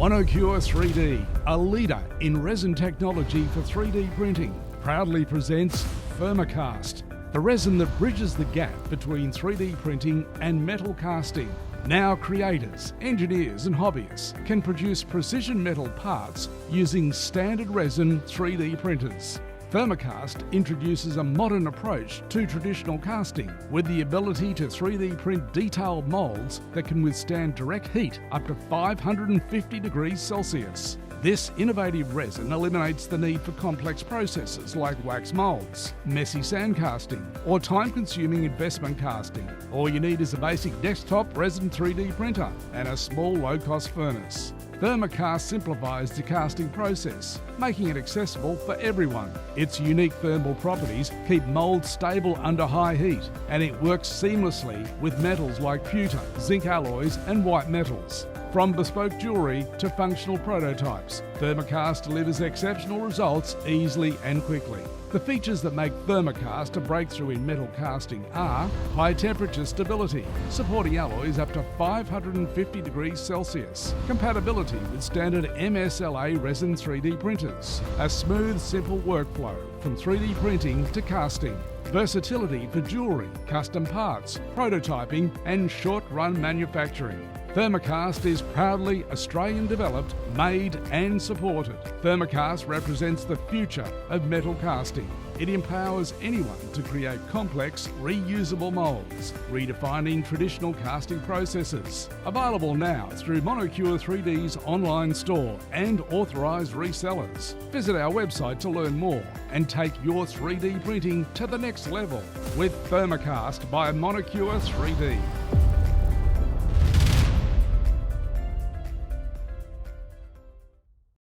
Monocure 3D, a leader in resin technology for 3D printing, proudly presents ThermaCAST, the resin that bridges the gap between 3D printing and metal casting. Now creators, engineers and hobbyists can produce precision metal parts using standard resin 3D printers. ThermaCAST introduces a modern approach to traditional casting with the ability to 3D print detailed moulds that can withstand direct heat up to 550 degrees Celsius. This innovative resin eliminates the need for complex processes like wax moulds, messy sand casting, or time-consuming investment casting. All you need is a basic desktop resin 3D printer and a small low-cost furnace. ThermaCAST simplifies the casting process, making it accessible for everyone. Its unique thermal properties keep moulds stable under high heat, and it works seamlessly with metals like pewter, zinc alloys and white metals. From bespoke jewellery to functional prototypes, ThermaCAST delivers exceptional results easily and quickly. The features that make ThermaCAST a breakthrough in metal casting are high temperature stability, supporting alloys up to 550 degrees Celsius, compatibility with standard MSLA resin 3D printers, a smooth, simple workflow from 3D printing to casting, versatility for jewellery, custom parts, prototyping and short-run manufacturing. ThermaCAST is proudly Australian developed, made and supported. ThermaCAST represents the future of metal casting. It empowers anyone to create complex, reusable moulds, redefining traditional casting processes. Available now through Monocure 3D's online store and authorised resellers. Visit our website to learn more and take your 3D printing to the next level with ThermaCAST by Monocure 3D.